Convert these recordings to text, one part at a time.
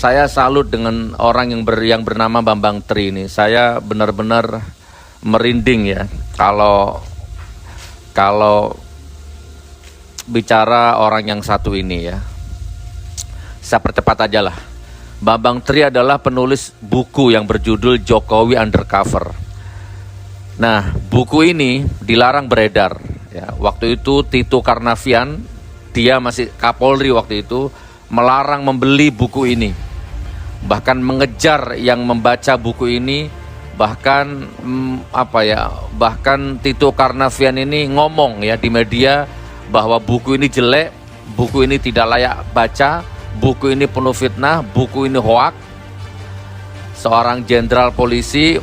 saya salut dengan orang yang bernama Bambang Tri ini. Saya benar-benar merinding ya kalau bicara orang yang satu ini ya. Saya percepat aja lah. Bambang Tri adalah penulis buku yang berjudul Jokowi Undercover. Nah, buku ini dilarang beredar ya. Waktu itu Tito Karnavian, dia masih Kapolri waktu itu, melarang membeli buku ini, bahkan mengejar yang membaca buku ini. Bahkan bahkan Tito Karnavian ini ngomong ya di media bahwa buku ini jelek, buku ini tidak layak baca, buku ini penuh fitnah, buku ini hoak. Seorang jenderal polisi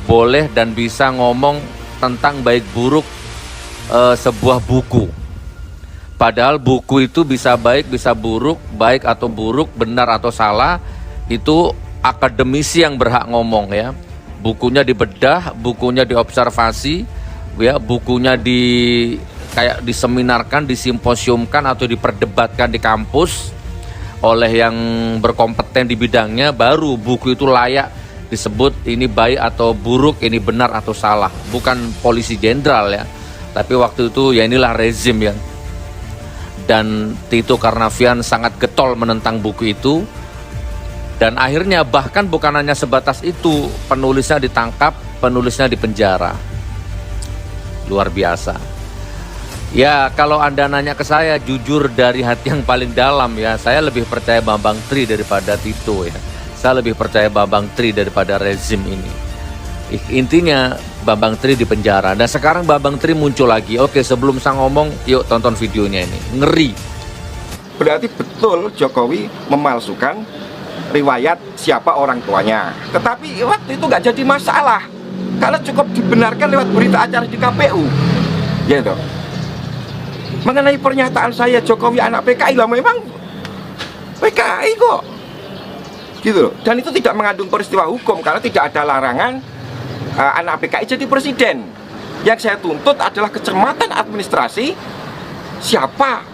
boleh dan bisa ngomong tentang baik buruk sebuah buku. Padahal buku itu bisa baik, bisa buruk, baik atau buruk, benar atau salah, itu akademisi yang berhak ngomong ya. Bukunya dibedah, bukunya diobservasi, ya, bukunya kayak diseminarkan, disimposiumkan atau diperdebatkan di kampus oleh yang berkompeten di bidangnya, baru buku itu layak disebut ini baik atau buruk, ini benar atau salah. Bukan polisi jenderal ya, tapi waktu itu ya inilah rezim ya. Dan Tito Karnavian sangat getol menentang buku itu. Dan akhirnya bahkan bukan hanya sebatas itu, penulisnya ditangkap, penulisnya dipenjara. Luar biasa. Ya, kalau Anda nanya ke saya, jujur dari hati yang paling dalam ya, saya lebih percaya Bambang Tri daripada Tito ya. Saya lebih percaya Bambang Tri daripada rezim ini. Intinya Bambang Tri di penjara, dan sekarang Bambang Tri muncul lagi. Oke, sebelum saya ngomong, yuk tonton videonya ini. Ngeri. Berarti betul Jokowi memalsukan riwayat siapa orang tuanya. Tetapi waktu itu nggak jadi masalah, karena cukup dibenarkan lewat berita acara di KPU. Gitu. Mengenai pernyataan saya Jokowi anak PKI, lah memang PKI kok. Gitu loh. Dan itu tidak mengandung peristiwa hukum karena tidak ada larangan anak PKI jadi presiden. Yang saya tuntut adalah kecermatan administrasi siapa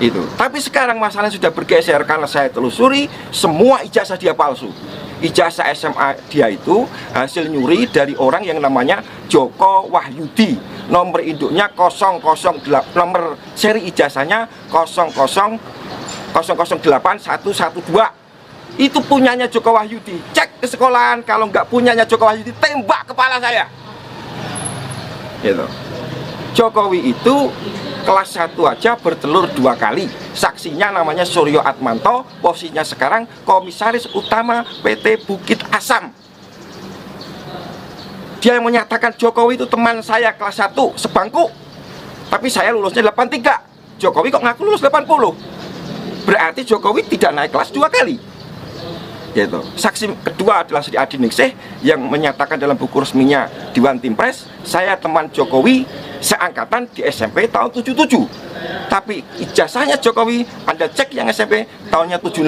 itu. Tapi sekarang masalahnya sudah bergeser karena saya telusuri semua ijazah dia palsu. Ijazah SMA dia itu hasil nyuri dari orang yang namanya Joko Wahyudi. Nomor induknya 008, nomor seri ijazahnya 0008112. Itu punyanya Joko Wahyudi. Cek ke sekolahan, kalau nggak punyanya Joko Wahyudi, tembak kepala saya. Gitu. Jokowi itu kelas 1 aja bertelur 2 kali. Saksinya namanya Suryo Atmanto, posisinya sekarang komisaris utama PT Bukit Asam. Dia yang menyatakan Jokowi itu teman saya kelas 1 sebangku, tapi saya lulusnya 83. Jokowi kok ngaku lulus 80. Berarti Jokowi tidak naik kelas 2 kali. Gitu. Saksi kedua adalah Sri Adi Ningsih yang menyatakan dalam buku resminya Dewan Timpres, saya teman Jokowi seangkatan di SMP tahun 77. Tapi ijazahnya Jokowi Anda cek yang SMP tahunnya 76.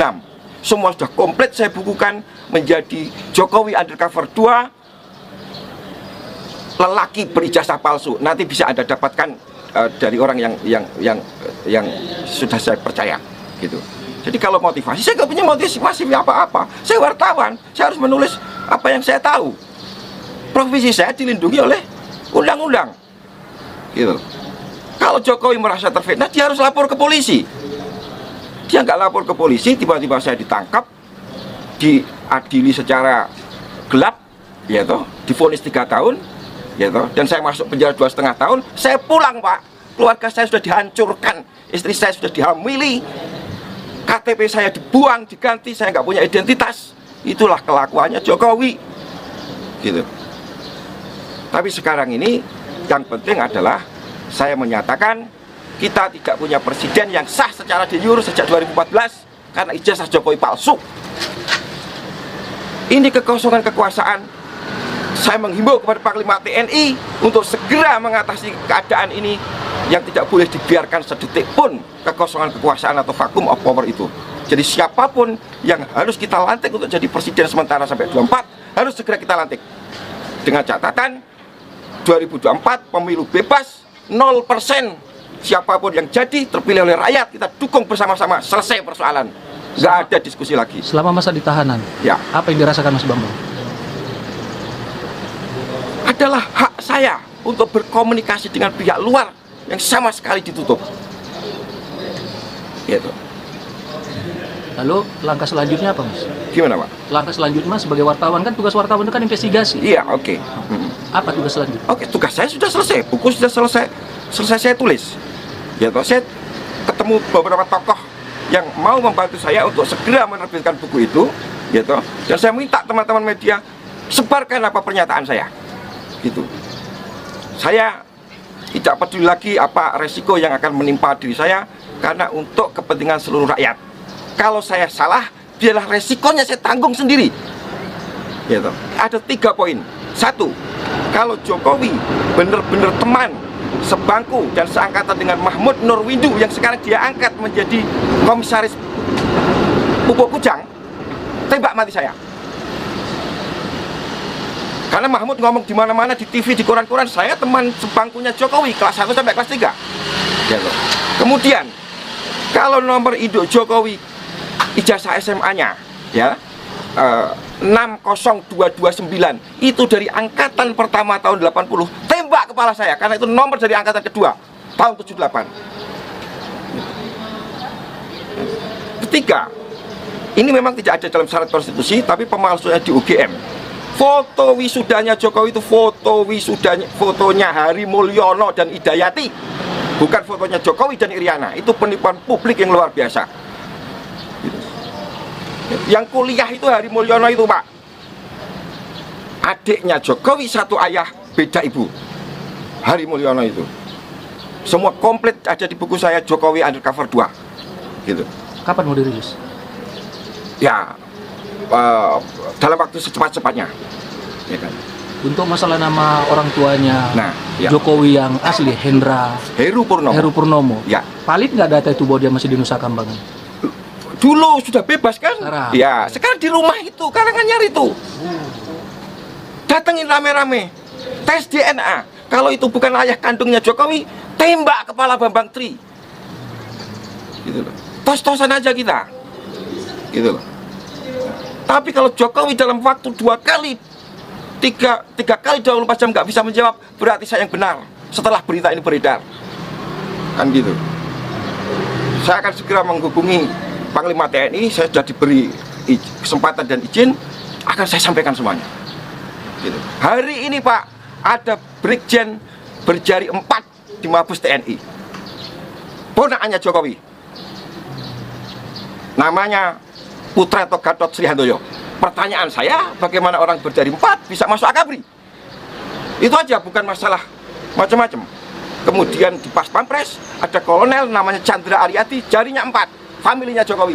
Semua sudah komplit saya bukukan menjadi Jokowi Undercover 2, lelaki berijazah palsu. Nanti bisa Anda dapatkan dari orang yang sudah saya percaya gitu. Jadi kalau motivasi, saya nggak punya motivasi apa-apa. Saya wartawan, saya harus menulis apa yang saya tahu. Profesi saya dilindungi oleh undang-undang. Gitu. Kalau Jokowi merasa terfitnah, dia harus lapor ke polisi. Dia nggak lapor ke polisi, tiba-tiba saya ditangkap, diadili secara gelap, ya toh, divonis 3 tahun, ya toh, dan saya masuk penjara 2,5 tahun. Saya pulang, Pak. Keluarga saya sudah dihancurkan, istri saya sudah dihamili. KTP saya dibuang, diganti, saya nggak punya identitas. Itulah kelakuannya Jokowi gitu. Tapi sekarang ini yang penting adalah saya menyatakan kita tidak punya presiden yang sah secara de jure sejak 2014 karena ijazah Jokowi palsu. Ini kekosongan kekuasaan. Saya menghimbau kepada Panglima TNI untuk segera mengatasi keadaan ini yang tidak boleh dibiarkan sedetik pun kekosongan kekuasaan atau vakum of power itu. Jadi siapapun yang harus kita lantik untuk jadi presiden sementara sampai 24 harus segera kita lantik. Dengan catatan 2024 pemilu bebas 0%. Siapapun yang jadi terpilih oleh rakyat kita dukung bersama-sama, selesai persoalan. nggak ada diskusi lagi. Selama masa ditahanan, Ya, apa yang dirasakan Mas Bambang? adalah hak saya untuk berkomunikasi dengan pihak luar yang sama sekali ditutup. Gitu. Lalu langkah selanjutnya apa, Mas? Gimana, Pak? Langkah selanjutnya Mas, sebagai wartawan kan tugas wartawan itu kan investigasi. Iya, oke. Apa tugas selanjutnya? Oke, tugas saya sudah selesai. Buku sudah selesai saya tulis. Ya, toh, saya ketemu beberapa tokoh yang mau membantu saya untuk segera menerbitkan buku itu, gitu. Dan saya minta teman-teman media sebarkan apa pernyataan saya. Gitu. Saya tidak peduli lagi apa resiko yang akan menimpa diri saya, karena untuk kepentingan seluruh rakyat. Kalau saya salah, biarlah resikonya saya tanggung sendiri. Gitu. Ada 3 poin. 1, kalau Jokowi benar-benar teman sebangku dan seangkatan dengan Mahmud Nurwindu yang sekarang dia angkat menjadi komisaris Pupuk Kujang, tembak mati saya. Karena Mahmud ngomong di mana-mana, di TV, di koran-koran, saya teman sebangkunya Jokowi kelas 1 sampai kelas 3. Gitu. Kemudian kalau nomor induk Jokowi ijazah SMA-nya ya 60229 itu dari angkatan pertama tahun 80, tembak kepala saya karena itu nomor dari angkatan kedua tahun 78. Ketiga, ini memang tidak ada dalam syarat konstitusi, tapi pemalsuannya di UGM. Foto wisudanya Jokowi itu fotonya Hari Mulyono dan Idayati, bukan fotonya Jokowi dan Iriana. Itu penipuan publik yang luar biasa. Yang kuliah itu Hari Mulyono itu, Pak, adiknya Jokowi, satu ayah beda ibu. Hari Mulyono itu semua komplit ada di buku saya, Jokowi Undercover 2 gitu. Kapan mau dirilis? Ya, dalam waktu secepat-cepatnya ya kan. Untuk masalah nama orang tuanya Nah, ya. Jokowi yang asli, Heru Purnomo. Ya. Valid nggak data itu bahwa dia masih di Nusa Kambangan? Dulu sudah bebas kan? Sekarang. Ya, sekarang di rumah itu, Karanganyar itu. Datengin rame-rame, tes DNA. Kalau itu bukan ayah kandungnya Jokowi, tembak kepala Bambang Tri. Gitu loh. Tos-tosan aja kita. Gitu loh. Tapi kalau Jokowi dalam waktu 2 kali, 3 kali 24 jam nggak bisa menjawab, berarti saya yang benar setelah berita ini beredar. Kan gitu. Saya akan segera menghubungi Panglima TNI, saya sudah diberi kesempatan dan izin, akan saya sampaikan semuanya. Gitu. Hari ini, Pak, ada Brigjen berjari 4 di Mabes TNI, ponakannya Jokowi, namanya Putranto Gatot Srihandoyo. Pertanyaan saya, bagaimana orang berjari 4 bisa masuk Akabri? Itu aja, bukan masalah macam-macam. Kemudian di Pas Pampres ada kolonel namanya Chandra Ariati, jarinya 4, familinya Jokowi.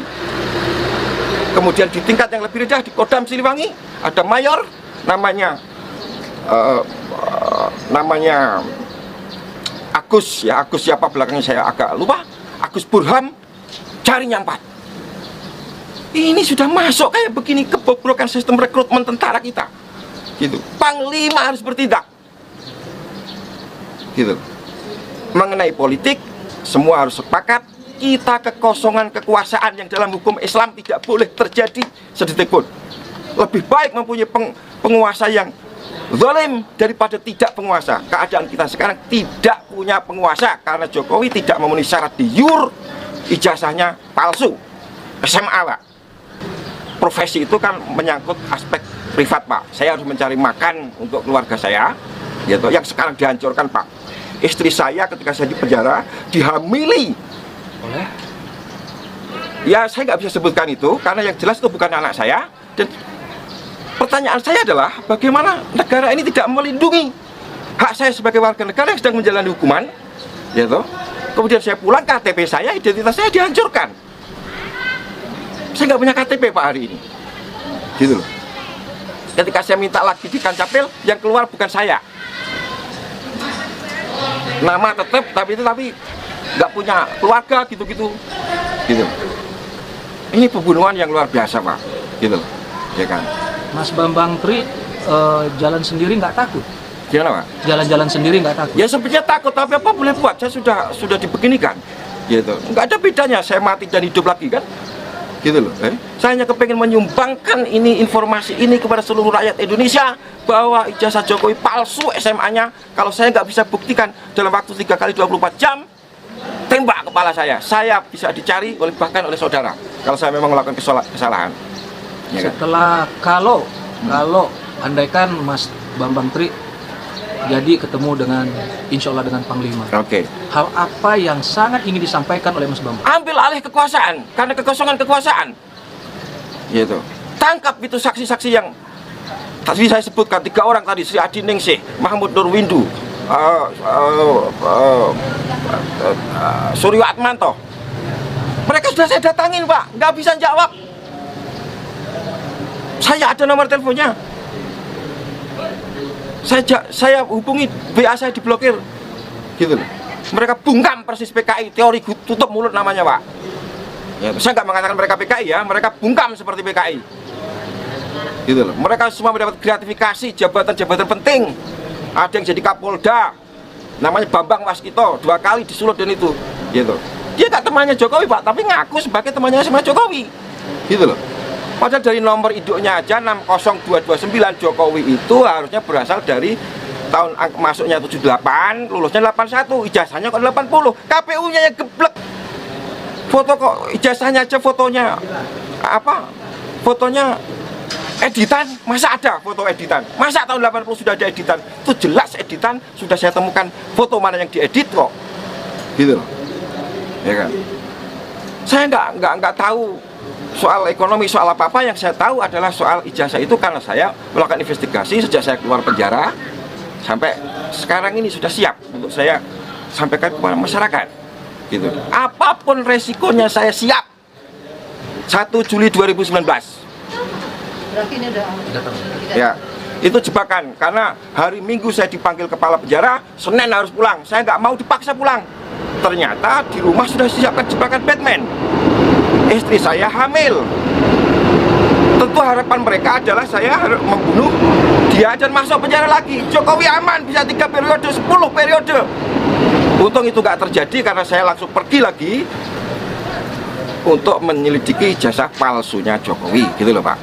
Kemudian di tingkat yang lebih rendah di Kodam Siliwangi ada mayor namanya Agus siapa belakangnya saya agak lupa. Agus Burham, jarinya 4. Ini sudah masuk kayak begini, kebobrokan sistem rekrutmen tentara kita. Gitu. Panglima harus bertindak. Gitu. Mengenai politik, semua harus sepakat. Kita kekosongan kekuasaan yang dalam hukum Islam tidak boleh terjadi sedetik pun. Lebih baik mempunyai penguasa yang zalim daripada tidak penguasa. Keadaan kita sekarang tidak punya penguasa karena Jokowi tidak memenuhi syarat di YUR, ijazahnya palsu, SMA, Pak. Profesi itu kan menyangkut aspek privat, Pak. Saya harus mencari makan untuk keluarga saya, gitu, yang sekarang dihancurkan, Pak. Istri saya ketika saya di penjara dihamili oleh, ya saya nggak bisa sebutkan itu karena yang jelas itu bukan anak saya. Dan pertanyaan saya adalah bagaimana negara ini tidak melindungi hak saya sebagai warga negara yang sedang menjalani hukuman, gitu. Kemudian saya pulang, KTP saya, identitas saya dihancurkan. Saya nggak punya KTP, Pak, hari ini, gitu loh. Ketika saya minta lagi di Kancapil, yang keluar bukan saya, nama tetap, tapi nggak punya keluarga, gitu. Ini pembunuhan yang luar biasa, Pak, gitu, ya kan. Mas Bambang Tri jalan sendiri nggak takut? Gimana, Pak? Jalan-jalan sendiri nggak takut? Ya sebenarnya takut, tapi apa boleh buat? Saya sudah dibeginikan, gitu. Nggak ada bedanya saya mati dan hidup lagi, kan? gitu loh. Saya hanya kepengen menyumbangkan ini informasi ini kepada seluruh rakyat Indonesia bahwa ijazah Jokowi palsu SMA-nya. Kalau saya nggak bisa buktikan dalam waktu 3 kali 24 jam, tembak kepala saya bisa dicari bahkan oleh saudara kalau saya memang melakukan kesalahan. Ya kan? Setelah kalau andaikan Mas Bambang Tri jadi ketemu dengan insya Allah dengan Panglima, Oke. hal apa yang sangat ingin disampaikan oleh Mas Bambang? Ambil alih kekuasaan karena kekosongan kekuasaan. Gitu. Tangkap itu saksi-saksi yang tadi saya sebutkan 3 orang tadi, Sri Adi Ningsih, Mahmud Nurwindu, Suryo Atmanto. Mereka sudah saya datangin, Pak, nggak bisa jawab. Saya ada nomor teleponnya. Saya hubungi, BA saya diblokir, gitu loh. Mereka bungkam persis PKI, teori tutup mulut namanya, Pak. Ya, saya nggak mengatakan mereka PKI ya, mereka bungkam seperti PKI, gitu loh. Mereka semua mendapat gratifikasi jabatan-jabatan penting. Ada yang jadi Kapolda, namanya Bambang Waskito, 2 kali disulut dan itu, gitu. Dia nggak temannya Jokowi, Pak, tapi ngaku sebagai temannya sama Jokowi, gitu loh. Padahal dari nomor induknya aja 60229 Jokowi itu harusnya berasal dari tahun masuknya 78, lulusnya 81, ijazahnya kok 80, KPU-nya yang geblek. Foto kok ijazahnya aja fotonya fotonya editan, masa ada foto editan? Masa tahun 80 sudah ada editan? Itu jelas editan, sudah saya temukan foto mana yang diedit kok. Gitu loh. Ya kan? Saya nggak tahu soal ekonomi, soal apa-apa. Yang saya tahu adalah soal ijazah itu karena saya melakukan investigasi sejak saya keluar penjara sampai sekarang ini sudah siap untuk saya sampaikan kepada masyarakat, gitu. Apapun resikonya saya siap. 1 Juli 2019. Berarti ini udah Ya, itu jebakan karena hari Minggu saya dipanggil kepala penjara, Senin harus pulang. Saya nggak mau dipaksa pulang. Ternyata di rumah sudah disiapkan jebakan Batman. Istri saya hamil. Tentu harapan mereka adalah saya harus membunuh dia dan masuk penjara lagi. Jokowi aman bisa 3 periode, 10 periode. Untung itu nggak terjadi karena saya langsung pergi lagi untuk menyelidiki ijazah palsunya Jokowi, gitu loh, Pak.